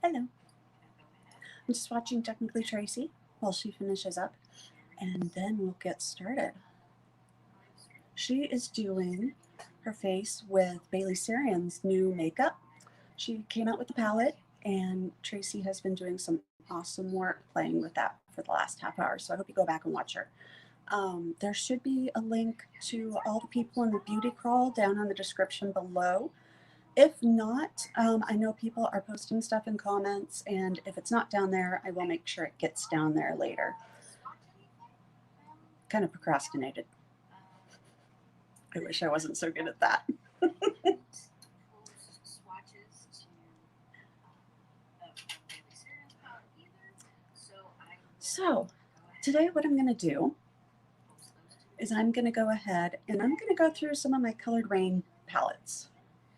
Hello. I'm just watching technically Tracy while she finishes up, and then we'll get started. She is doing her face with Bailey Sarian's new makeup. She came out with the palette, and Tracy has been doing some awesome work playing with that for the last half hour. So I hope you go back and watch her. There should be a link to all the people in the beauty crawl down in the description below. If not, I know people are posting stuff in comments, and if it's not down there, I will make sure it gets down there later. Kind of procrastinated. I wish I wasn't so good at that. So, today what I'm going to do is I'm going to go ahead and I'm going to go through some of my Coloured Raine palettes.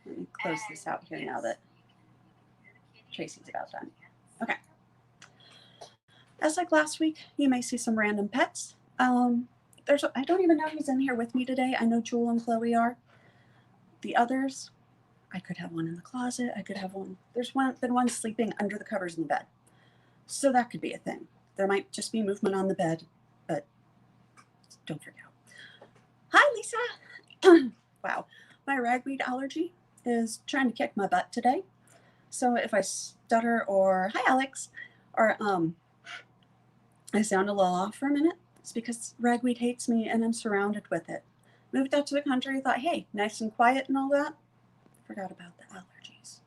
Let me close this out here now that Tracy's about done. Okay. As like last week, you may see some random pets. I don't even know who's in here with me today. I know Jewel and Chloe are. The others, I could have one in the closet. I could have one. There's been one sleeping under the covers in the bed. So that could be a thing. There might just be movement on the bed, but don't freak out. Hi, Lisa. Wow. My ragweed allergy is trying to kick my butt today. So if I stutter or hi, Alex, or I sound a little off for a minute, it's because ragweed hates me and I'm surrounded with it. Moved out to the country, thought, hey, nice and quiet and all that. Forgot about the allergies.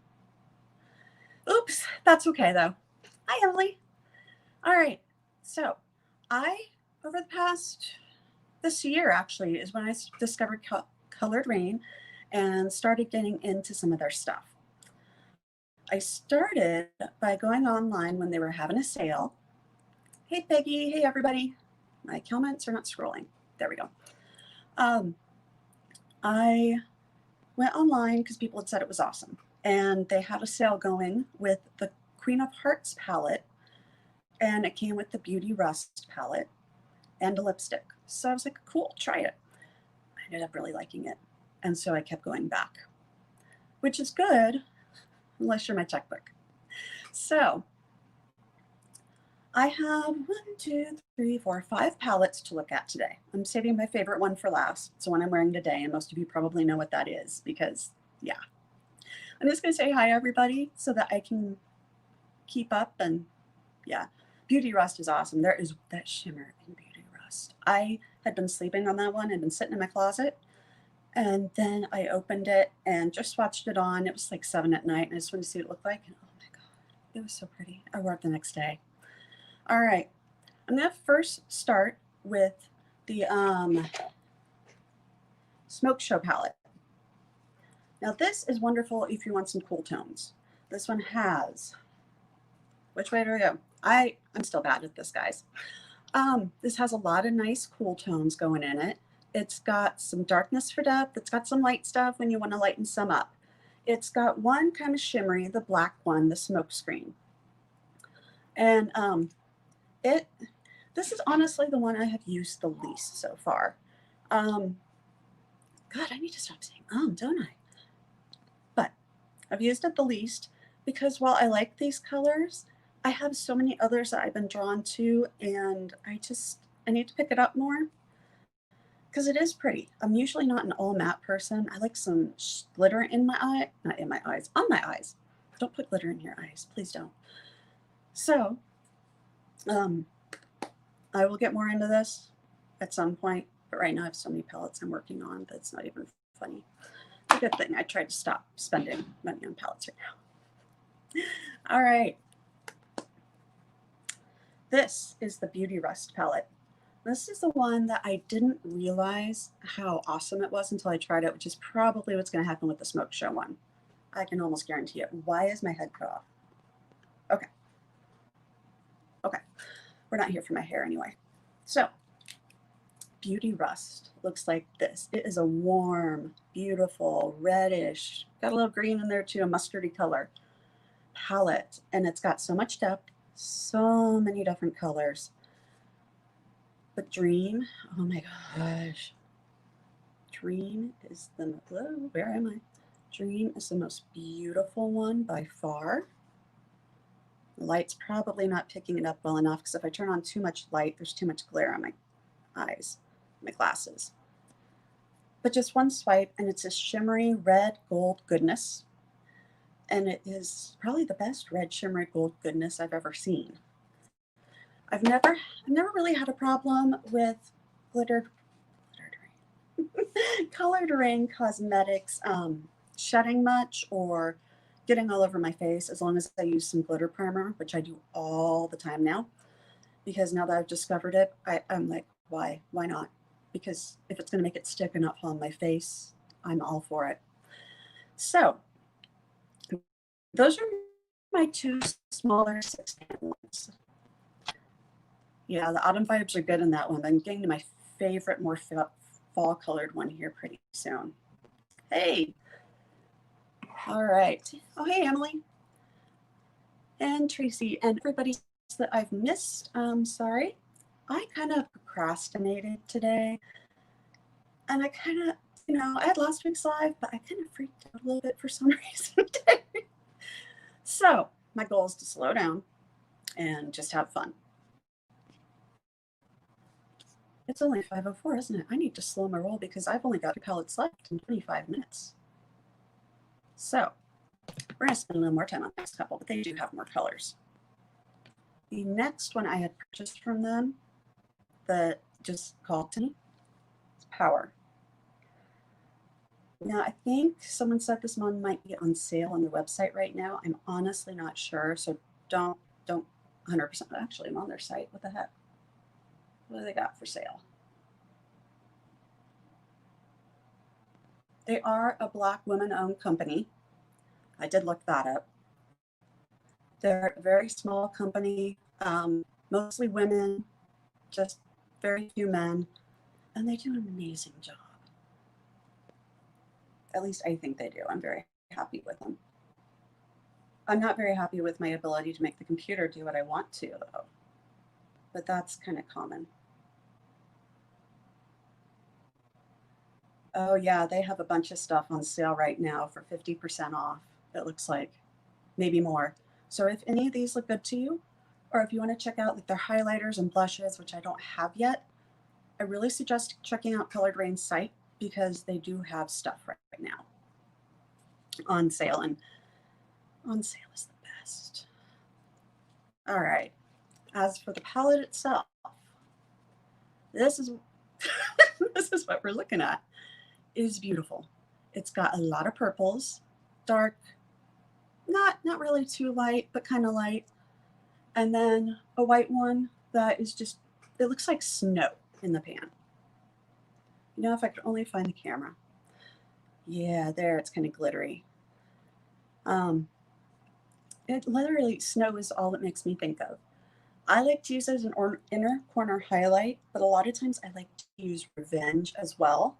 Oops, that's okay though. Hi, Emily. All right, so over the past, this year actually, is when I discovered Coloured Raine and started getting into some of their stuff. I started by going online when they were having a sale. Hey, Peggy. Hey, everybody. My comments are not scrolling. There we go. I went online because people had said it was awesome. And they had a sale going with the Queen of Hearts palette. And it came with the Beauty Rust palette and a lipstick. So I was like, cool, try it. I ended up really liking it. And so I kept going back, which is good, unless you're my checkbook. So I have 1, 2, 3, 4, 5 palettes to look at today. I'm saving my favorite one for last. It's the one I'm wearing today, and most of you probably know what that is because, yeah. I'm just going to say hi, everybody, so that I can keep up. And yeah, Beauty Rust is awesome. There is that shimmer in Beauty Rust. I had been sleeping on that one. I'd been sitting in my closet, and then I opened it and just watched it on. It was like 7 at night, and I just wanted to see what it looked like. And oh my God, it was so pretty. I wore it the next day. All right, I'm going to first start with the Smoke Show palette. Now this is wonderful if you want some cool tones. This one has, which way do I go? I'm still bad at this, guys. This has a lot of nice cool tones going in it. It's got some darkness for depth. It's got some light stuff when you want to lighten some up. It's got one kind of shimmery, the black one, the smoke screen. And this is honestly the one I have used the least so far. God, I need to stop saying don't I? But I've used it the least because while I like these colors, I have so many others that I've been drawn to, and I need to pick it up more because it is pretty. I'm usually not an all matte person. I like some glitter in my eye, not in my eyes, on my eyes. Don't put glitter in your eyes, please don't. So, I will get more into this at some point, but right now I have so many palettes I'm working on that it's not even funny. It's a good thing I tried to stop spending money on palettes right now. All right. This is the Beauty Rust palette. This is the one that I didn't realize how awesome it was until I tried it, which is probably what's going to happen with the Smoke Show one. I can almost guarantee it. Why is my head cut off? Okay. Okay. We're not here for my hair anyway. So, Beauty Rust looks like this. It is a warm, beautiful, reddish, got a little green in there too, a mustardy color palette. And it's got so much depth, so many different colors. But Dream, oh my gosh. Dream is where am I? Dream is the most beautiful one by far. The light's probably not picking it up well enough because if I turn on too much light, there's too much glare on my eyes, my glasses. But just one swipe and it's a shimmery red gold goodness. And it is probably the best red shimmery gold goodness I've ever seen. I've never really had a problem with Coloured Raine cosmetics shedding much or getting all over my face as long as I use some glitter primer, which I do all the time now. Because now that I've discovered it, I'm like, why not? Because if it's going to make it stick and not fall on my face, I'm all for it. So those are my two smaller 6-pan ones. Yeah, the autumn vibes are good in that one. I'm getting to my favorite, more fall colored one here pretty soon. Hey. All right. Oh, hey, Emily. And Tracy and everybody that I've missed. Sorry. I kind of procrastinated today. And I kind of, I had last week's live, but I kind of freaked out a little bit for some reason today. So my goal is to slow down and just have fun. It's only 5:04, isn't it? I need to slow my roll because I've only got 2 palettes left in 25 minutes. So we're going to spend a little more time on the next couple, but they do have more colors. The next one I had purchased from them that just called to me is Power. Now, I think someone said this one might be on sale on the website right now. I'm honestly not sure, so don't 100%. Actually, I'm on their site. What the heck? What do they got for sale? They are a Black women-owned company. I did look that up. They're a very small company, mostly women, just very few men, and they do an amazing job. At least I think they do. I'm very happy with them. I'm not very happy with my ability to make the computer do what I want to, though. But that's kind of common. Oh, yeah, they have a bunch of stuff on sale right now for 50% off, it looks like. Maybe more. So if any of these look good to you, or if you want to check out like their highlighters and blushes, which I don't have yet, I really suggest checking out Coloured Raine's site because they do have stuff right now on sale, and on sale is the best. All right. As for the palette itself, this is this is what we're looking at. It is beautiful. It's got a lot of purples, dark, not really too light, but kind of light. And then a white one that is just, it looks like snow in the pan. If I could only find the camera. Yeah, there, it's kind of glittery. It literally, snow is all it makes me think of. I like to use it as an inner corner highlight, but a lot of times I like to use Revenge as well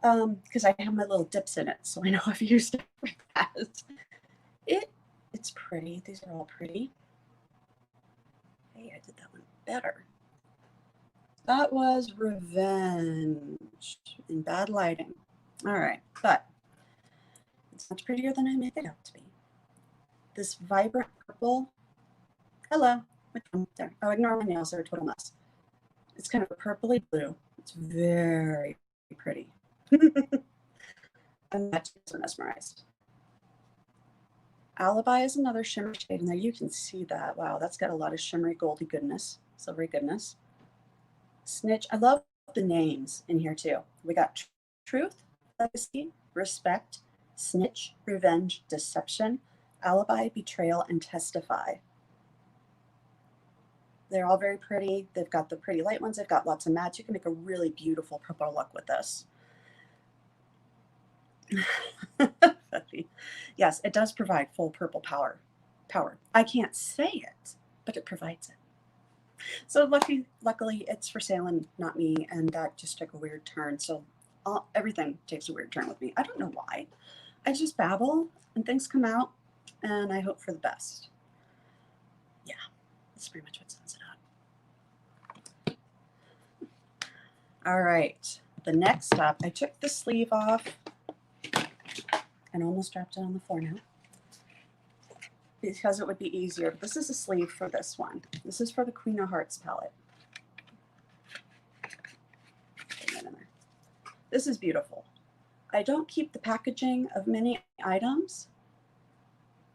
because I have my little dips in it, so I know I've used it for that. It's pretty. These are all pretty. Hey, I did that one better. That was Revenge in bad lighting. All right, but it's much prettier than I made it out to be. This vibrant purple. Hello. Which one? There. Oh, ignore my nails. They're a total mess. It's kind of a purpley blue. It's very pretty. And that's mesmerized. Alibi is another shimmer shade in there. You can see that. Wow, that's got a lot of shimmery goldy goodness, silvery goodness. Snitch. I love the names in here too. We got Truth, Legacy, Respect, Snitch, Revenge, Deception, Alibi, Betrayal, and Testify. They're all very pretty. They've got the pretty light ones. They've got lots of mattes. You can make a really beautiful purple look with this. Yes, it does provide full purple power. I can't say it, but it provides it. So luckily it's for sale and not me, and that just took a weird turn. So everything takes a weird turn with me. I don't know why. I just babble and things come out, and I hope for the best. Yeah, that's pretty much what sums it up. All right, the next up, I took the sleeve off and almost dropped it on the floor now. because it would be easier. But this is a sleeve for this one. This is for the Queen of Hearts palette. This is beautiful. I don't keep the packaging of many items,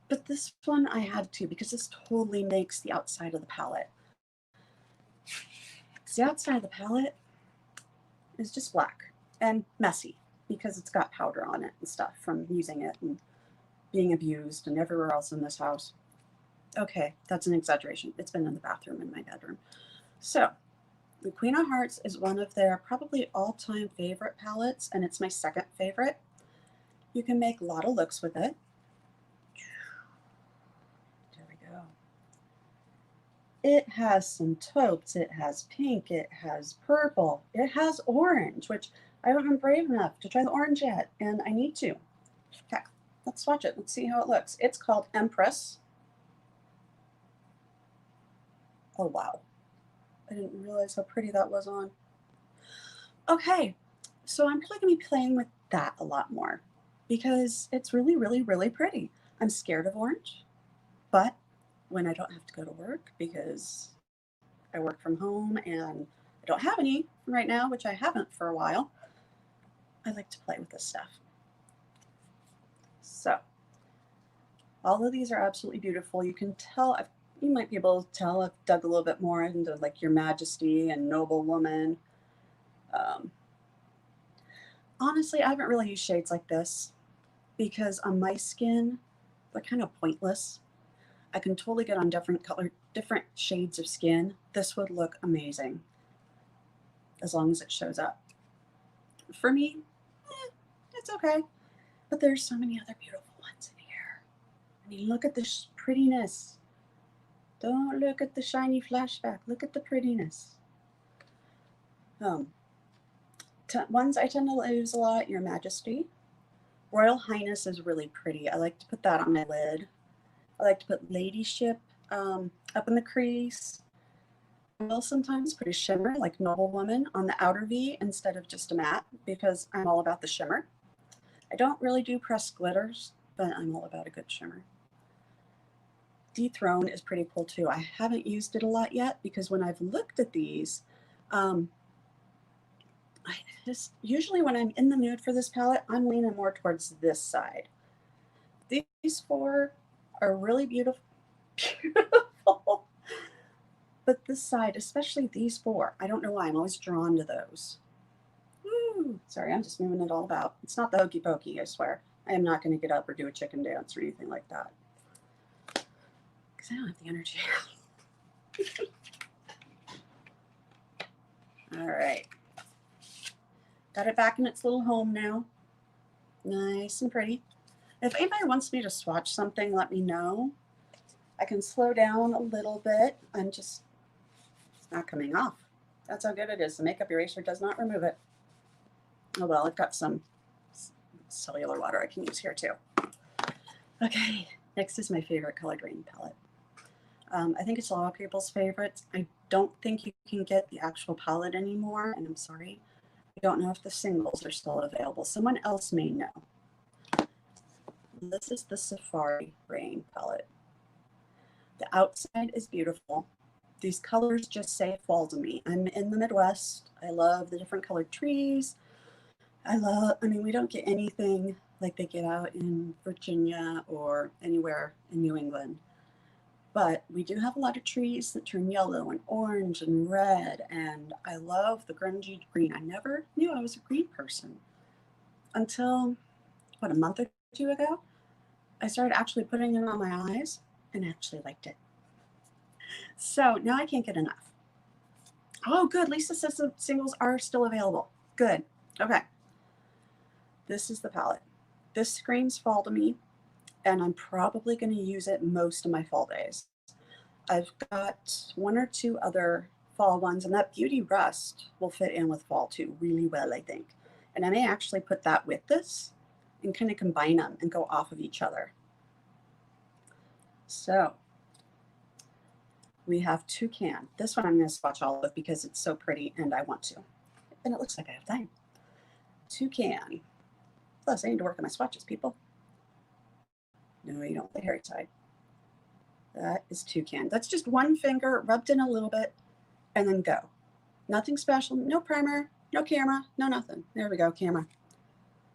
but this one I had to because this totally makes the outside of the palette. The outside of the palette is just black and messy because it's got powder on it and stuff from using it and being abused and everywhere else in this house. Okay, that's an exaggeration. It's been in the bathroom in my bedroom. So the Queen of Hearts is one of their probably all-time favorite palettes, and it's my second favorite. You can make a lot of looks with it. There we go. It has some taupes, it has pink, it has purple, it has orange, which I haven't been brave enough to try the orange yet, and I need to. Okay, let's swatch it. Let's see how it looks. It's called Empress. Oh, wow. I didn't realize how pretty that was on. Okay, so I'm probably going to be playing with that a lot more because it's really, really, really pretty. I'm scared of orange, but when I don't have to go to work because I work from home and I don't have any right now, which I haven't for a while, I like to play with this stuff. So all of these are absolutely beautiful. You can tell, you might be able to tell I've dug a little bit more into like Your Majesty and Noble Woman. Honestly, I haven't really used shades like this because on my skin, they're kind of pointless. I can totally get on different shades of skin. This would look amazing as long as it shows up. For me, it's okay. But there's so many other beautiful ones in here. I mean, look at this prettiness. Don't look at the shiny flashback. Look at the prettiness. Ones I tend to use a lot, Your Majesty. Royal Highness is really pretty. I like to put that on my lid. I like to put Ladyship up in the crease. I will sometimes put a shimmer like Noble Woman on the outer V instead of just a matte because I'm all about the shimmer. I don't really do pressed glitters, but I'm all about a good shimmer. Dethrone is pretty cool too. I haven't used it a lot yet because when I've looked at these, usually when I'm in the mood for this palette, I'm leaning more towards this side. These four are really beautiful, but this side, especially these four, I don't know why, I'm always drawn to those. Woo. Sorry, I'm just moving it all about. It's not the hokey pokey, I swear. I am not going to get up or do a chicken dance or anything like that because I don't have the energy. All right. Got it back in its little home now. Nice and pretty. If anybody wants me to swatch something, let me know. I can slow down a little bit. It's not coming off. That's how good it is. The makeup eraser does not remove it. Oh well, I've got some cellular water I can use here too. Okay, next is my favorite Coloured Raine palette. I think it's a lot of people's favorites. I don't think you can get the actual palette anymore, and I'm sorry. I don't know if the singles are still available. Someone else may know. This is the Safari Raine palette. The outside is beautiful. These colors just say fall to me. I'm in the Midwest. I love the different colored trees. I mean, we don't get anything like they get out in Virginia or anywhere in New England. But we do have a lot of trees that turn yellow and orange and red, and I love the grungy green. I never knew I was a green person until, what, a month or two ago? I started actually putting it on my eyes and actually liked it. So now I can't get enough. Oh, good. Lisa says the singles are still available. Good. Okay. This is the palette. This screams fall to me, and I'm probably going to use it most of my fall days. I've got one or two other fall ones, and that Beauty Rust will fit in with fall too really well, I think. And I may actually put that with this and kind of combine them and go off of each other. So we have Toucan. This one I'm going to swatch all of because it's so pretty and I want to. And it looks like I have time. Toucan. Plus, I need to work on my swatches, people. No, you don't. The hairy side. That is Toucan. That's just one finger rubbed in a little bit and then go. Nothing special, no primer, no camera, no nothing. There we go, camera.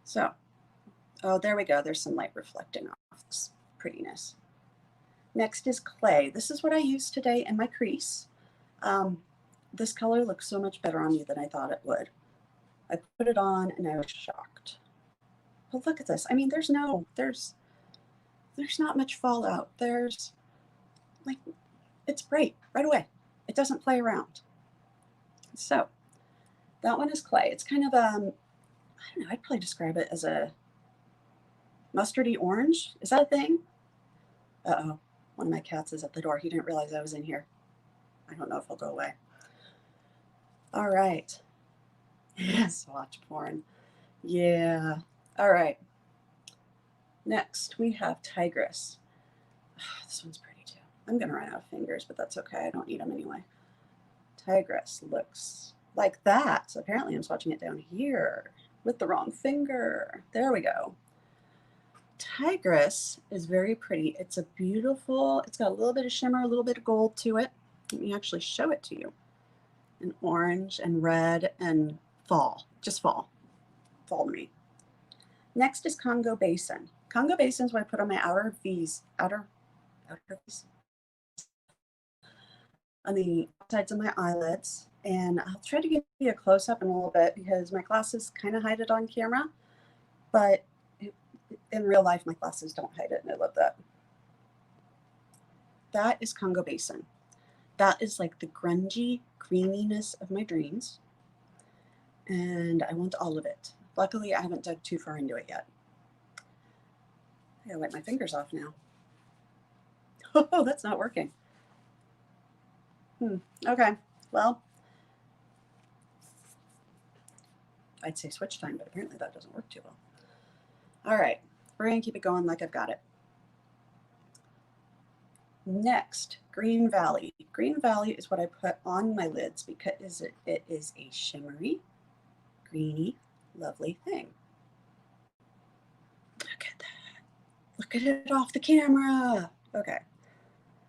So, oh, there we go. There's some light reflecting off this prettiness. Next is clay. This is what I used today in my crease. This color looks so much better on me than I thought it would. I put it on and I was shocked. But look at this. I mean, there's not much fallout. There's like, it's bright right away. It doesn't play around. So that one is clay. It's kind of, I don't know, I'd probably describe it as a mustardy orange. Is that a thing? Uh-oh, one of my cats is at the door. He didn't realize I was in here. I don't know if he'll go away. All right. Yes, watch porn. Yeah. All right. Next, we have Tigress. Oh, this one's pretty too. I'm going to run out of fingers, but that's okay. I don't need them anyway. Tigress looks like that. So apparently I'm swatching it down here with the wrong finger. There we go. Tigress is very pretty. It's a beautiful, it's got a little bit of shimmer, a little bit of gold to it. Let me actually show it to you. And orange and red and fall, just fall to me. Next is Congo Basin. Congo Basin is what I put on my outer V's, outer V's, on the sides of my eyelids. And I'll try to give you a close up in a little bit because my glasses kind of hide it on camera, but in real life, my glasses don't hide it, and I love that. That is Congo Basin. That is like the grungy creaminess of my dreams. And I want all of it. Luckily, I haven't dug too far into it yet. I gotta wipe my fingers off now. Oh, that's not working. Okay, well, I'd say switch time, but apparently that doesn't work too well. All right, we're gonna keep it going like I've got it. Next, Green Valley. Green Valley is what I put on my lids because it is a shimmery, greeny, lovely thing. Look at that. Look at it off the camera. Okay.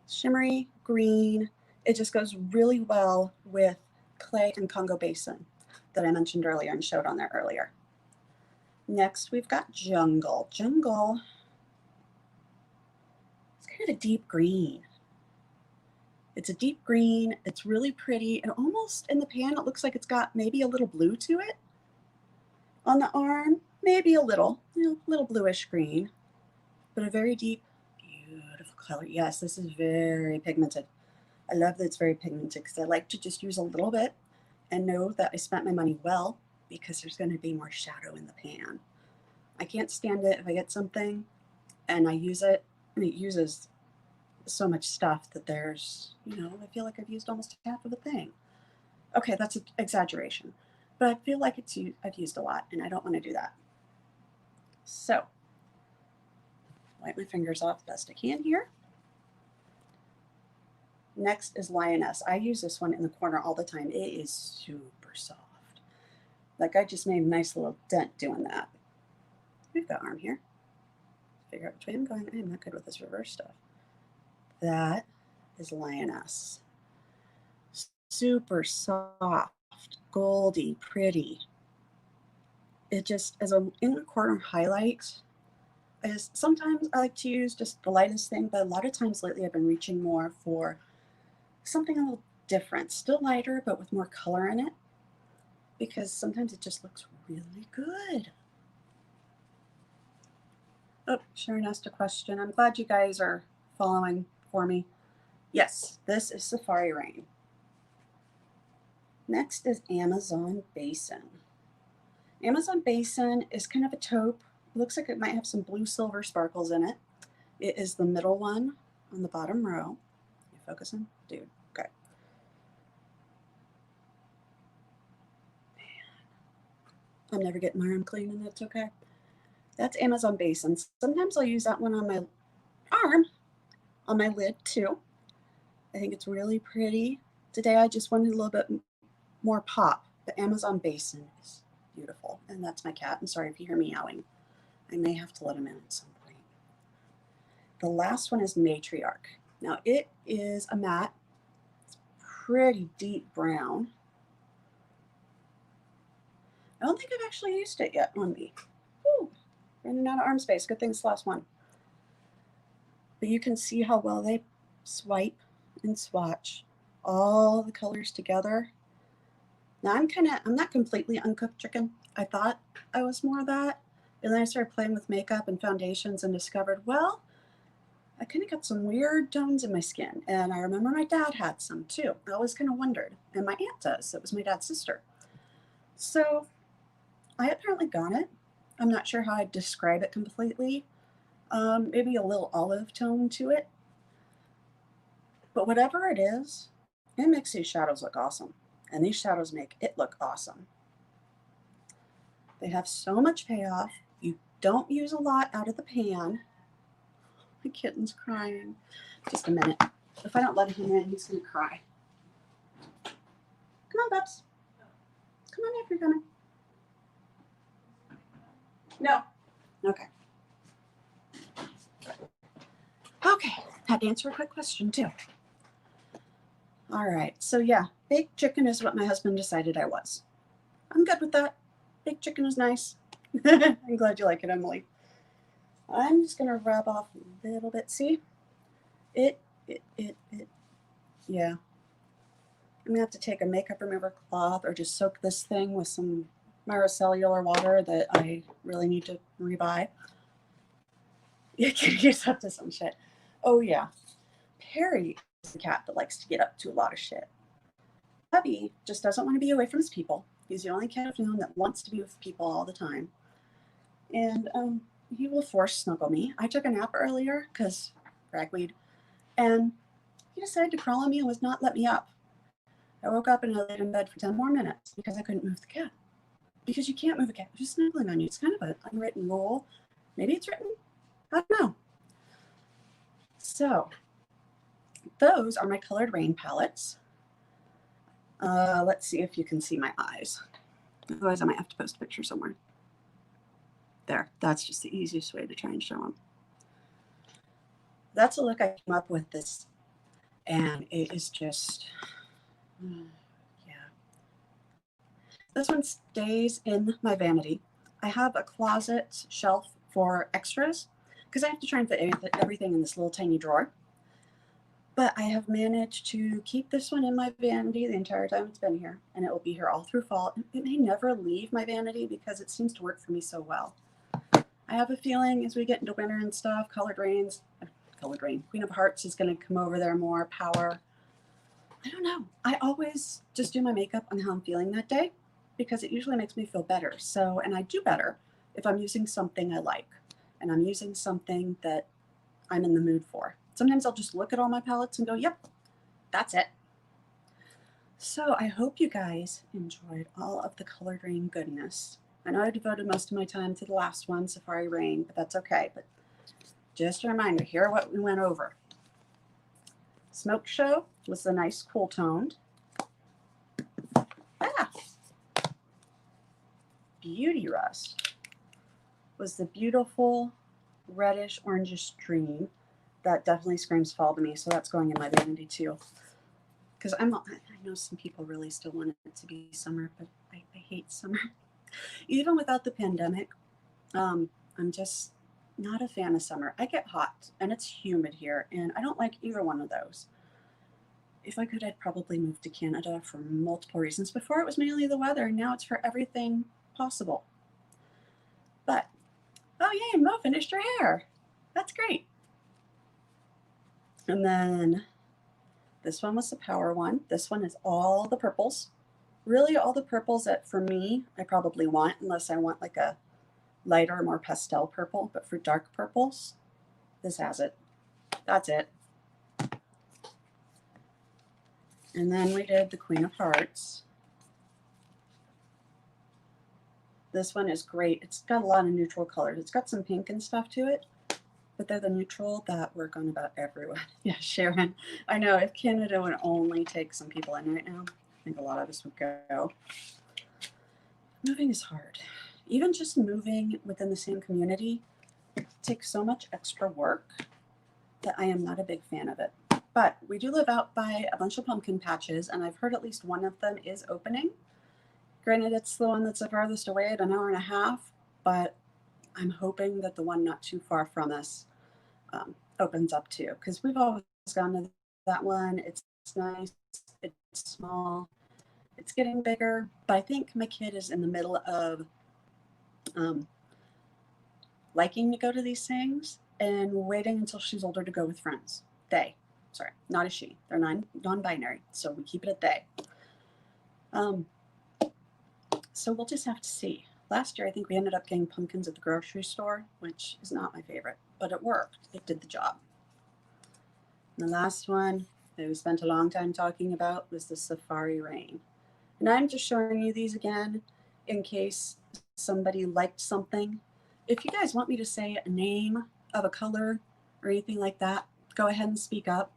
Shimmery, green. It just goes really well with clay and Congo Basin that I mentioned earlier and showed on there earlier. Next, we've got Jungle. Jungle, it's kind of a deep green. It's a deep green. It's really pretty. And almost in the pan, it looks like it's got maybe a little blue to it. On the arm, maybe a little bluish green, but a very deep, beautiful color. Yes, this is very pigmented. I love that it's very pigmented because I like to just use a little bit and know that I spent my money well because there's going to be more shadow in the pan. I can't stand it if I get something and I use it and it uses so much stuff that there's, I feel like I've used almost half of a thing. Okay, that's an exaggeration, but I feel like I've used a lot and I don't want to do that. So, wipe my fingers off best I can here. Next is Lioness. I use this one in the corner all the time. It is super soft. Like I just made a nice little dent doing that. We've got arm here. Figure out which way I'm going. I'm not good with this reverse stuff. That is Lioness. Super soft, goldy, pretty. It just, as an inner corner highlight, sometimes I like to use just the lightest thing, but a lot of times lately I've been reaching more for something a little different, still lighter, but with more color in it, because sometimes it just looks really good. Oh, Sharon asked a question. I'm glad you guys are following for me. Yes, this is Safari Rain. Next is Amazon Basin. Amazon Basin is kind of a taupe. It looks like it might have some blue silver sparkles in it. It is the middle one on the bottom row. You focusing? Dude, okay. Man. I'm never getting my arm clean and that's okay. That's Amazon Basin. Sometimes I'll use that one on my arm, on my lid too. I think it's really pretty. Today I just wanted a little bit more pop. The Amazon Basin is beautiful. And that's my cat. I'm sorry if you hear meowing. I may have to let him in at some point. The last one is Matriarch. Now it is a matte, pretty deep brown. I don't think I've actually used it yet on me. Ooh, running out of arm space. Good thing it's the last one. But you can see how well they swipe and swatch all the colors together. Now I'm not completely uncooked chicken. I thought I was more of that. And then I started playing with makeup and foundations and discovered, well, I kind of got some weird tones in my skin. And I remember my dad had some too. I always kind of wondered. And my aunt does. It was my dad's sister. So I apparently got it. I'm not sure how I'd describe it completely. Maybe a little olive tone to it. But whatever it is, it makes these shadows look awesome. And these shadows make it look awesome. They have so much payoff. You don't use a lot out of the pan. My kitten's crying. Just a minute. If I don't let him in, he's going to cry. Come on, Bubs. Come on if you're coming. No. Okay. Okay. Had to answer a quick question, too. All right. So, yeah, baked chicken is what my husband decided I was. I'm good with that. Baked chicken is nice. I'm glad you like it, Emily. I'm just going to rub off a little bit. See? Yeah. I'm going to have to take a makeup remover cloth or just soak this thing with some micellar water that I really need to rebuy. You can use up to some shit. Oh, yeah. Perry is a cat that likes to get up to a lot of shit. Bubby just doesn't want to be away from his people. He's the only cat I've known that wants to be with people all the time. And he will force snuggle me. I took a nap earlier because ragweed. And he decided to crawl on me and was not let me up. I woke up and I laid in bed for 10 more minutes because I couldn't move the cat. Because you can't move a cat who's snuggling on you. It's kind of an unwritten rule. Maybe it's written. I don't know. So, those are my Coloured Raine palettes. Let's see if you can see my eyes. Otherwise, I might have to post a picture somewhere. There. That's just the easiest way to try and show them. That's a look I came up with this. And it is just... yeah. This one stays in my vanity. I have a closet shelf for extras because I have to try and fit everything in this little tiny drawer. But I have managed to keep this one in my vanity the entire time it's been here, and it will be here all through fall. It may never leave my vanity because it seems to work for me so well. I have a feeling as we get into winter and stuff, Coloured Raine, Queen of Hearts is going to come over there more, Power. I don't know. I always just do my makeup on how I'm feeling that day because it usually makes me feel better. So, and I do better if I'm using something I like and I'm using something that I'm in the mood for. Sometimes I'll just look at all my palettes and go, yep, that's it. So I hope you guys enjoyed all of the Coloured Raine goodness. I know I devoted most of my time to the last one, Safari Rain, but that's okay. But just a reminder, here are what we went over. Smoke Show was the nice cool toned. Beauty Rust was the beautiful reddish orangish dream that definitely screams fall to me. So that's going in my vanity too. Because I know some people really still want it to be summer, but I hate summer. Even without the pandemic, I'm just not a fan of summer. I get hot and it's humid here, and I don't like either one of those. If I could, I'd probably move to Canada for multiple reasons. Before it was mainly the weather, and now it's for everything possible. But, oh yay, Mo finished her hair. That's great. And then this one was the Power one. This one is all the purples. Really all the purples that for me, I probably want, unless I want like a lighter, more pastel purple. But for dark purples, this has it. That's it. And then we did the Queen of Hearts. This one is great. It's got a lot of neutral colors. It's got some pink and stuff to it, but they're the neutral that work on about everyone. Yeah, Sharon. I know if Canada would only take some people in right now, I think a lot of us would go. Moving is hard. Even just moving within the same community takes so much extra work that I am not a big fan of it. But we do live out by a bunch of pumpkin patches, and I've heard at least one of them is opening. Granted, it's the one that's the farthest away at an hour and a half, but I'm hoping that the one not too far from us opens up too, because we've always gone to that one. It's nice, it's small, it's getting bigger, but I think my kid is in the middle of liking to go to these things and waiting until she's older to go with friends. They, sorry, not a she. They're non-binary, so we keep it at they. So we'll just have to see. Last year, I think we ended up getting pumpkins at the grocery store, which is not my favorite, but it worked. It did the job. And the last one that we spent a long time talking about was the Safari Rain. And I'm just showing you these again in case somebody liked something. If you guys want me to say a name of a color or anything like that, go ahead and speak up.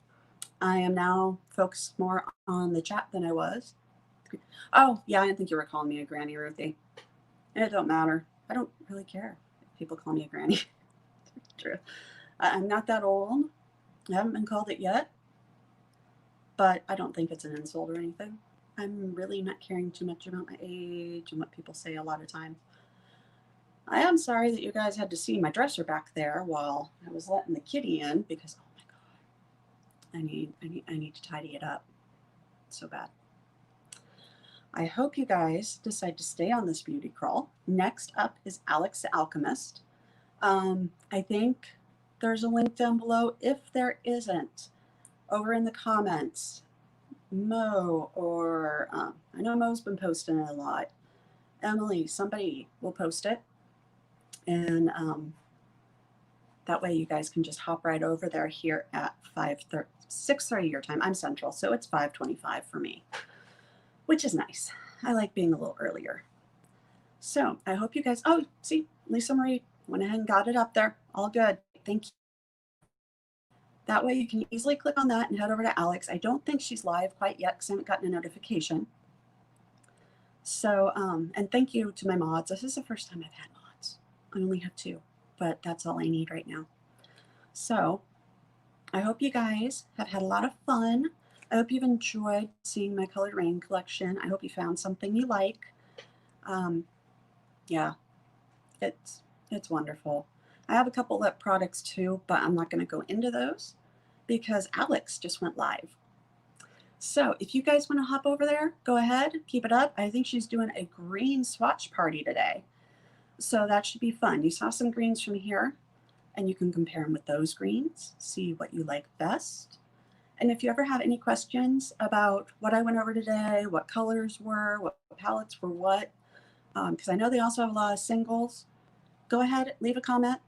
I am now focused more on the chat than I was. Oh, yeah, I didn't think you were calling me a granny, Ruthie. It don't matter. I don't really care if people call me a granny. True. I'm not that old. I haven't been called it yet, but I don't think it's an insult or anything. I'm really not caring too much about my age and what people say a lot of times. I am sorry that you guys had to see my dresser back there while I was letting the kitty in, because oh my god, I need to tidy it up so bad. I hope you guys decide to stay on this beauty crawl. Next up is Alex the Alchemist. I think there's a link down below. If there isn't, over in the comments, Mo or I know Mo's been posting it a lot. Emily, somebody will post it, and that way you guys can just hop right over there here at 6:30 your time. I'm Central, so it's 5:25 for me, which is nice. I like being a little earlier. So I hope you guys, oh, see, Lisa Marie went ahead and got it up there. All good. Thank you. That way you can easily click on that and head over to Alex. I don't think she's live quite yet because I haven't gotten a notification. So, and thank you to my mods. This is the first time I've had mods. I only have 2, but that's all I need right now. So I hope you guys have had a lot of fun. I hope you've enjoyed seeing my Coloured Raine collection. I hope you found something you like. Yeah, it's wonderful. I have a couple of products too, but I'm not going to go into those because Alex just went live. So if you guys want to hop over there, go ahead, keep it up. I think she's doing a green swatch party today. So that should be fun. You saw some greens from here, and you can compare them with those greens, see what you like best. And if you ever have any questions about what I went over today, what colors were, what palettes were what, because I know they also have a lot of singles, go ahead, leave a comment.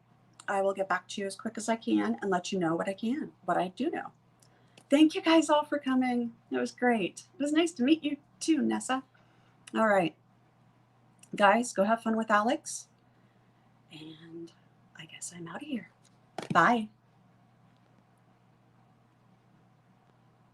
I will get back to you as quick as I can and let you know what I do know. Thank you guys all for coming. It was great. It was nice to meet you too, Nessa. All right. Guys, go have fun with Alex. And I guess I'm out of here. Bye.